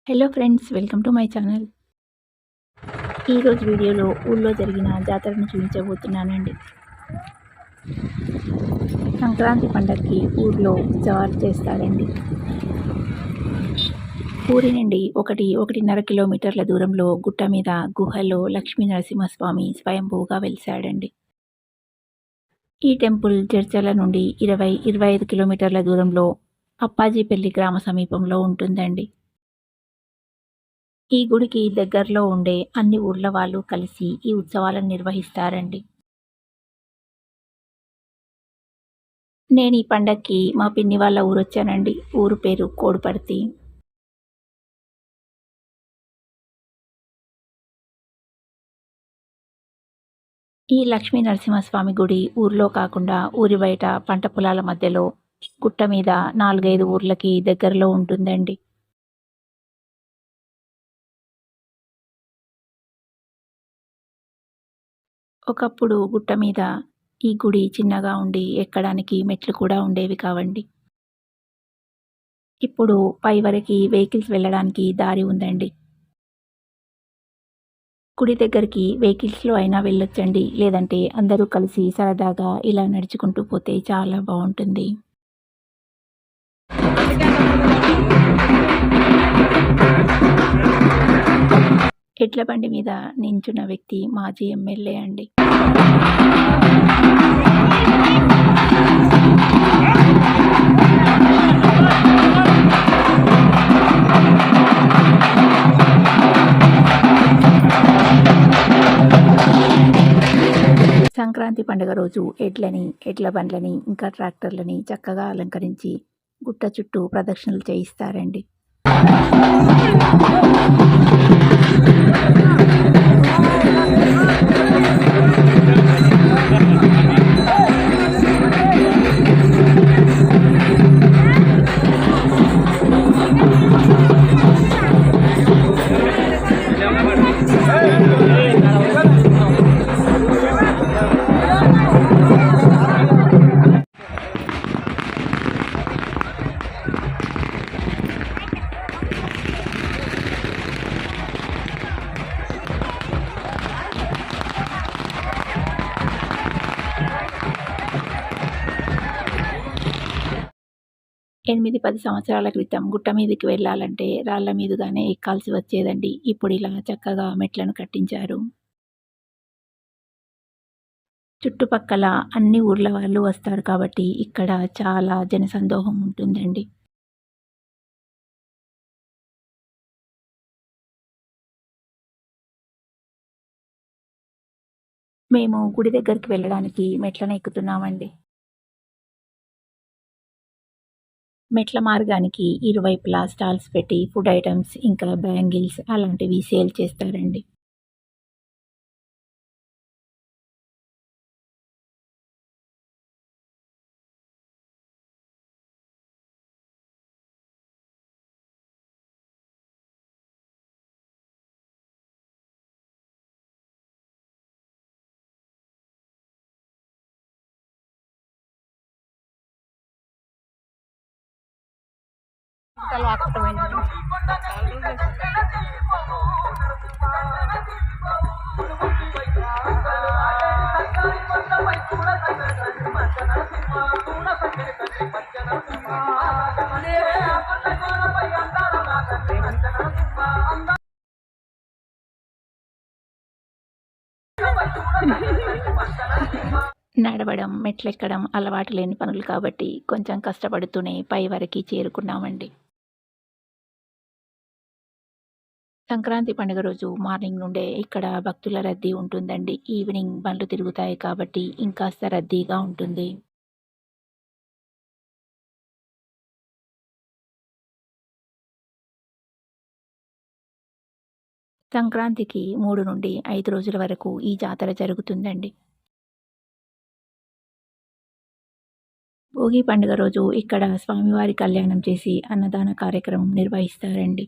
Hello friends, welcome to my channel. ఈరోజు వీడియోలో ఊళ్ళో జరిగిన జాతరను చూపించబోతున్నానండి. సంక్రాంతి పండగకి ఊర్లో ఉత్సవాలు చేస్తారండి. ఊరి నుండి 1.5 కిలోమీటర్ల దూరంలో గుట్ట మీద గుహలో లక్ష్మీ నరసింహస్వామి స్వయంభూగా వెలిశాడండి. ఈ టెంపుల్ చర్చల నుండి 20-25 కిలోమీటర్ల దూరంలో అప్పాజీపల్లి గ్రామ సమీపంలో ఉంటుందండి. ఈ గుడికి దగ్గరలో ఉండే అన్ని ఊర్ల వాళ్ళు కలిసి ఈ ఉత్సవాలను నిర్వహిస్తారండి. నేను ఈ పండక్కి మా పిన్ని వాళ్ళ ఊరొచ్చానండి. ఊరు పేరు కోడిపర్తి. ఈ లక్ష్మీ నరసింహస్వామి గుడి ఊర్లో కాకుండా ఊరి బయట పంట పొలాల మధ్యలో గుట్ట మీద 4-5 ఊర్లకి దగ్గరలో ఉంటుందండి. ఒకప్పుడు గుట్ట మీద ఈ గుడి చిన్నగా ఉండి ఎక్కడానికి మెట్లు కూడా ఉండేవి కావండి. ఇప్పుడు పై వరకి వెహికల్స్ వెళ్ళడానికి దారి ఉందండి. గుడి దగ్గరికి వెహికల్స్‌లో అయినా వెళ్ళొచ్చండి. లేదంటే అందరూ కలిసి సరదాగా ఇలా నడుచుకుంటూ పోతే చాలా బావుంటుంది. ఎడ్ల బండి మీద నించున్న వ్యక్తి మాజీ ఎమ్మెల్యే అండి. సంక్రాంతి పండుగ రోజు ఎడ్ల బండ్లని, ఇంకా ట్రాక్టర్లని చక్కగా అలంకరించి గుట్ట చుట్టూ ప్రదక్షిణలు చేయిస్తారండి. ఎనిమిది 10 సంవత్సరాల క్రితం గుట్ట మీదకి వెళ్ళాలంటే రాళ్ళ మీదుగానే ఎక్కాల్సి వచ్చేదండి. ఇప్పుడు ఇలా చక్కగా మెట్లను కట్టించారు. చుట్టుపక్కల అన్ని ఊర్ల వాళ్ళు వస్తారు కాబట్టి ఇక్కడ చాలా జనసందోహం ఉంటుందండి. మేము గుడి దగ్గరికి వెళ్ళడానికి మెట్లను ఎక్కుతున్నామండి. మెట్ల మార్గానికి ఇరువైపులా స్టాల్స్ పెట్టి ఫుడ్ ఐటమ్స్, ఇంకా బ్యాంగిల్స్ అలాంటివి సేల్ చేస్తారండి. నడవడం, మెట్లెక్కడం అలవాటు లేని పనులు కాబట్టి కొంచెం కష్టపడుతూనే పై వరకి చేరుకున్నామండి. సంక్రాంతి పండుగ రోజు మార్నింగ్ నుండే ఇక్కడ భక్తుల రద్దీ ఉంటుందండి. ఈవినింగ్ బండ్లు తిరుగుతాయి కాబట్టి ఇంకాస్త రద్దీగా ఉంటుంది. సంక్రాంతికి 3-5 రోజుల వరకు ఈ జాతర జరుగుతుందండి. భోగి పండుగ రోజు ఇక్కడ స్వామివారి కళ్యాణం చేసి అన్నదాన కార్యక్రమం నిర్వహిస్తారండి.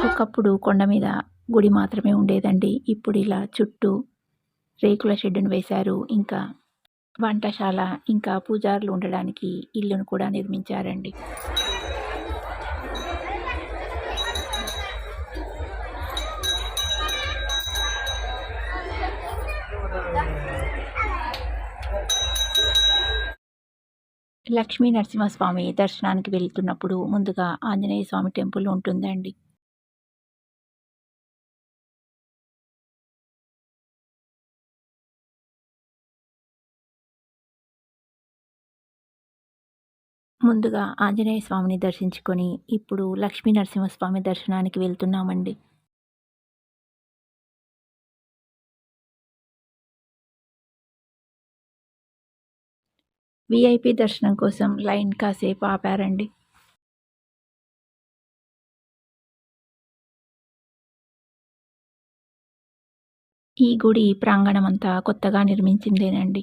ఒకప్పుడు కొండ మీద గుడి మాత్రమే ఉండేదండి. ఇప్పుడు ఇలా చుట్టూ రేకుల షెడ్డును వేశారు. ఇంకా వంటశాల, ఇంకా పూజారులు ఉండడానికి ఇల్లును కూడా నిర్మించారండి. లక్ష్మీ నరసింహస్వామి దర్శనానికి వెళ్తున్నప్పుడు ముందుగా ఆంజనేయ స్వామి టెంపుల్ ఉంటుందండి. ముందుగా ఆంజనేయ స్వామిని దర్శించుకొని, ఇప్పుడు లక్ష్మీ నరసింహస్వామి దర్శనానికి వెళ్తున్నామండి. వీఐపీ దర్శనం కోసం లైన్ కాసేపు ఆపారండి. ఈ గుడి ప్రాంగణమంతా కొత్తగా నిర్మించిందేనండి.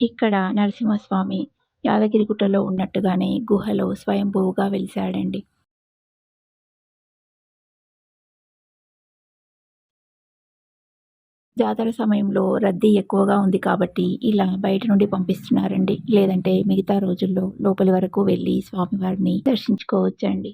ఇక్కడ నరసింహస్వామి యాదగిరిగుట్టలో ఉన్నట్టుగానే గుహలో స్వయంభువుగా వెలిసాడండి. జాతర సమయంలో రద్దీ ఎక్కువగా ఉంది కాబట్టి ఇలా బయట నుండి పంపిస్తున్నారండి. లేదంటే మిగతా రోజుల్లో లోపలి వరకు వెళ్లి స్వామివారిని దర్శించుకోవచ్చండి.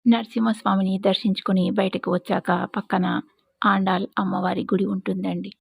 నరసింహస్వామిని దర్శించుకొని బయటకు వచ్చాక పక్కన ఆండాల్ అమ్మవారి గుడి ఉంటుందండి.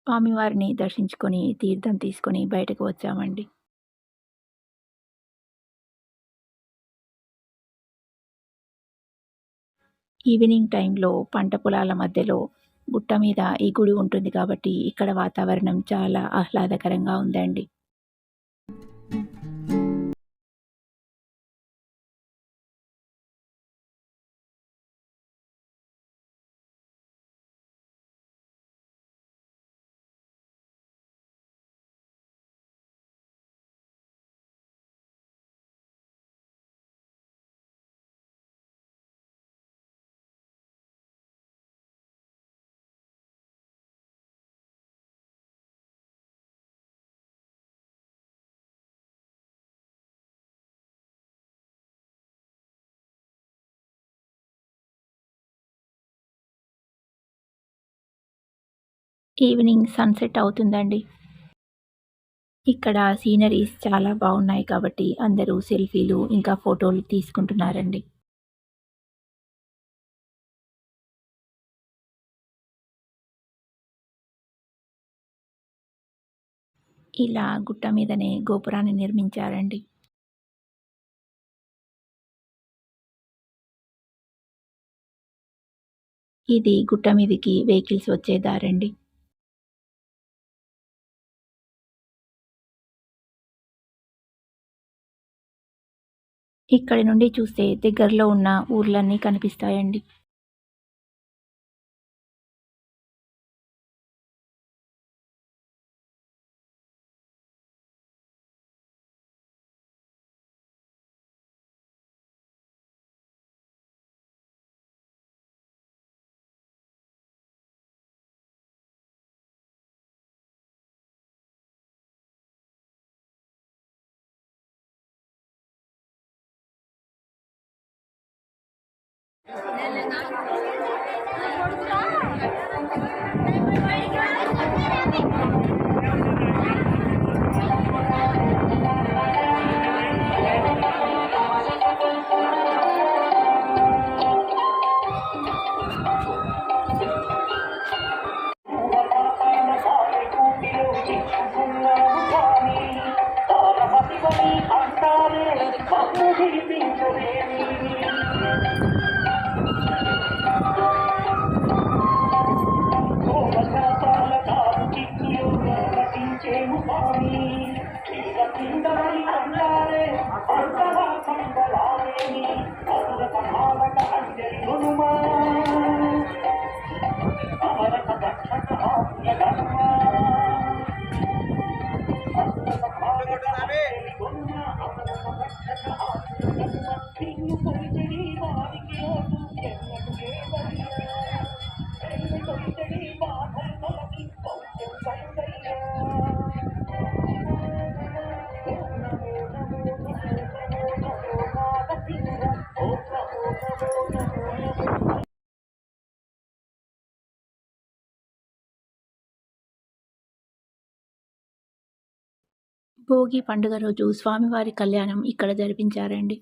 స్వామివారిని దర్శించుకొని, తీర్థం తీసుకొని బయటకు వచ్చామండి. ఈవినింగ్ టైంలో పంట పొలాల మధ్యలో గుట్ట మీద ఈ గుడి ఉంటుంది కాబట్టి ఇక్కడ వాతావరణం చాలా ఆహ్లాదకరంగా ఉందండి. ఈవినింగ్ సన్‌సెట్ అవుతుందండి. ఇక్కడ సీనరీస్ చాలా బాగున్నాయి కాబట్టి అందరూ సెల్ఫీలు, ఇంకా ఫోటోలు తీసుకుంటున్నారండి. ఇలా గుట్ట మీదనే గోపురాన్ని నిర్మించారండి. ఇది గుట్ట మీదికి వెహికల్స్ వచ్చే దారండి. ఇక్కడి నుండి చూస్తే దగ్గరలో ఉన్న ఊర్లన్నీ కనిపిస్తాయండి. భోగి పండుగ రోజు స్వామివారి కళ్యాణం ఇక్కడ జరిపించారండి.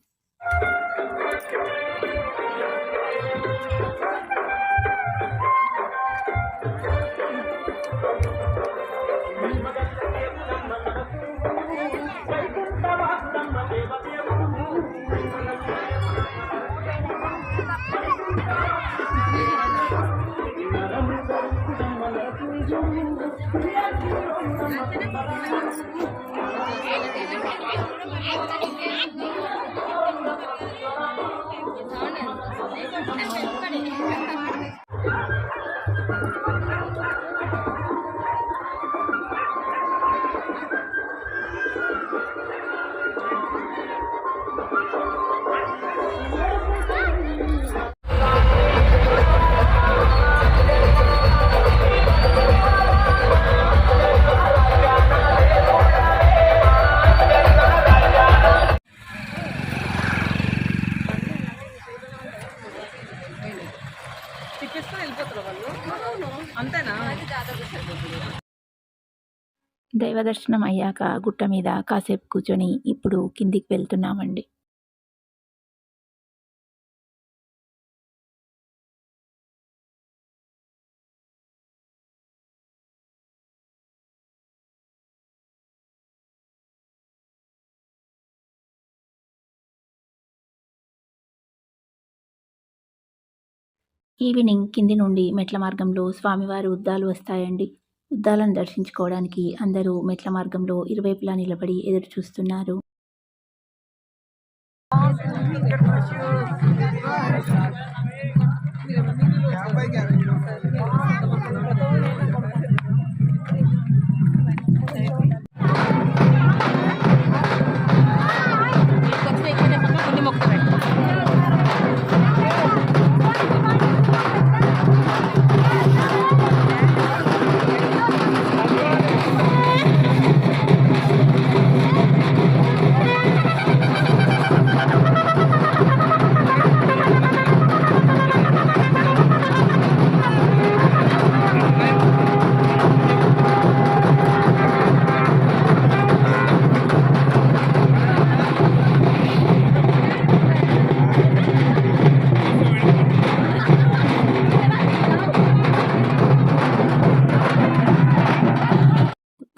దైవ దర్శనం అయ్యాక గుట్ట మీద కాసేపు కూర్చొని ఇప్పుడు కిందికి వెళ్తున్నామండి. ఈవినింగ్ కింది నుండి మెట్ల మార్గంలో స్వామివారి ఉద్దాలు వస్తాయండి. ఉద్దాలను దర్శించుకోవడానికి అందరూ మెట్ల మార్గంలో ఇరువైపులా నిలబడి ఎదురు చూస్తున్నారు.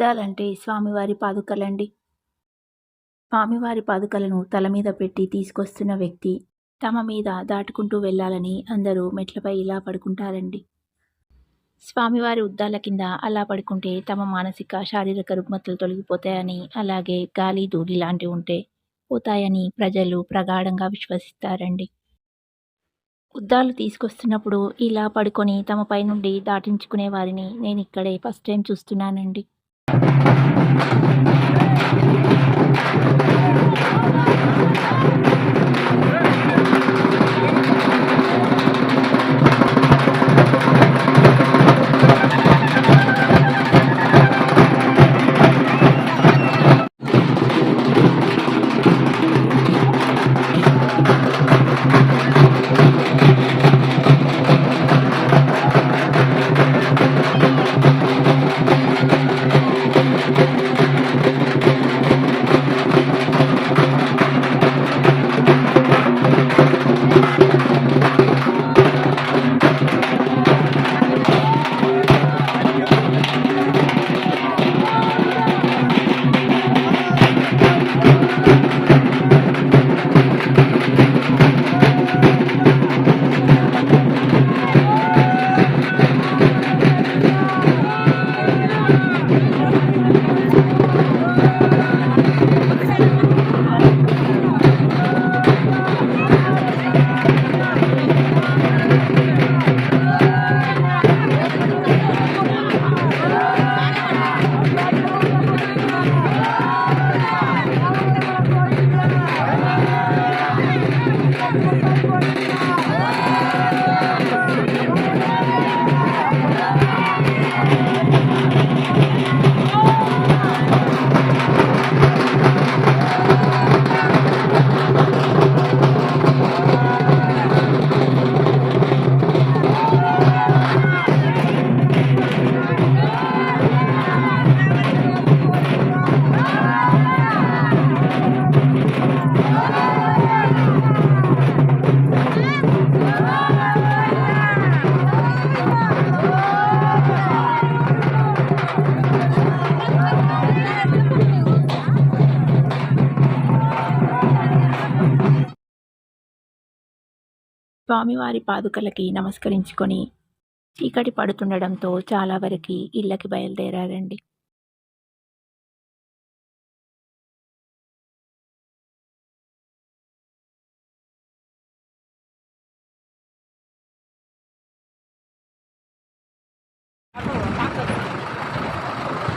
ఉద్దాలంటే స్వామివారి పాదుకలండి. స్వామివారి పాదుకలను తల మీద పెట్టి తీసుకొస్తున్న వ్యక్తి తమ మీద దాటుకుంటూ వెళ్ళాలని అందరూ మెట్లపై ఇలా పడుకుంటారండి. స్వామివారి ఉద్దాల కింద అలా పడుకుంటే తమ మానసిక, శారీరక రుగ్మతలు తొలగిపోతాయని, అలాగే గాలి, ధూళి లాంటివి ఉంటే పోతాయని ప్రజలు ప్రగాఢంగా విశ్వసిస్తారండి. ఉద్దాలు తీసుకొస్తున్నప్పుడు ఇలా పడుకొని తమ పై నుండి దాటించుకునే వారిని నేనిక్కడే ఫస్ట్ టైం చూస్తున్నానండి. స్వామివారి పాదుకలకి నమస్కరించుకొని చీకటి పడుతుండడంతో చాలా వరకి ఇళ్ళకి బయలుదేరారండి.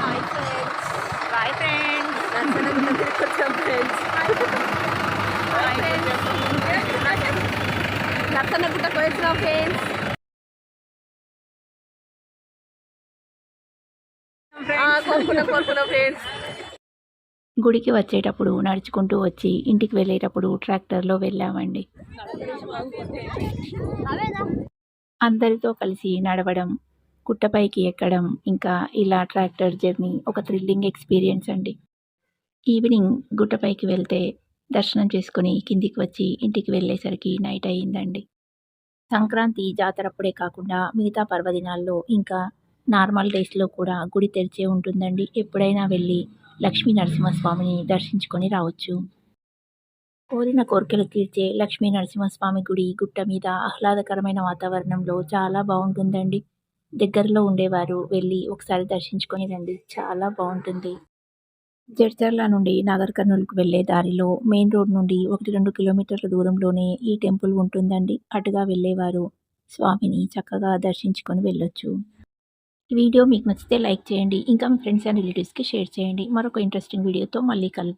Hi friends. Bye friends. Narsanagutta తిరుకొచ్చాం ఫ్రెండ్స్. Hi friends. నర్సనగుట్టకు వచ్చినాం ఫ్రెండ్స్. కోరుకున్నాం ఫ్రెండ్స్. గుడికి వచ్చేటప్పుడు నడుచుకుంటూ వచ్చి ఇంటికి వెళ్ళేటప్పుడు ట్రాక్టర్లో వెళ్ళామండి. అందరితో కలిసి నడవడం, గుట్టపైకి ఎక్కడం, ఇంకా ఇలా ట్రాక్టర్ జర్నీ ఒక థ్రిల్లింగ్ ఎక్స్పీరియన్స్ అండి. ఈవినింగ్ గుట్టపైకి వెళ్తే దర్శనం చేసుకుని కిందికి వచ్చి ఇంటికి వెళ్ళేసరికి నైట్ అయ్యిందండి. సంక్రాంతి జాతరప్పుడే కాకుండా మిగతా పర్వదినాల్లో ఇంకా నార్మల్ డేస్లో కూడా గుడి తెరిచే ఉంటుందండి. ఎప్పుడైనా వెళ్ళి లక్ష్మీ నరసింహస్వామిని దర్శించుకొని రావచ్చు. కోరిన కోరికలు తీర్చే లక్ష్మీ నరసింహస్వామి గుడి గుట్ట మీద ఆహ్లాదకరమైన వాతావరణంలో చాలా బాగుంటుందండి. దగ్గరలో ఉండేవారు వెళ్ళి ఒకసారి దర్శించుకొని రండి, చాలా బాగుంటుంది. జడ్చర్ల నుండి నాగర్ కర్నూల్కు వెళ్ళే దారిలో మెయిన్ రోడ్ నుండి 1-2 కిలోమీటర్ల దూరంలోనే ఈ టెంపుల్ ఉంటుందండి. అటుగా వెళ్ళేవారు స్వామిని చక్కగా దర్శించుకొని వెళ్ళొచ్చు. ఈ వీడియో మీకు నచ్చితే లైక్ చేయండి. ఇంకా మీ ఫ్రెండ్స్ అండ్ రిలేటివ్స్కి షేర్ చేయండి. మరొక ఇంట్రెస్టింగ్ వీడియోతో మళ్ళీ కలుద్దాం.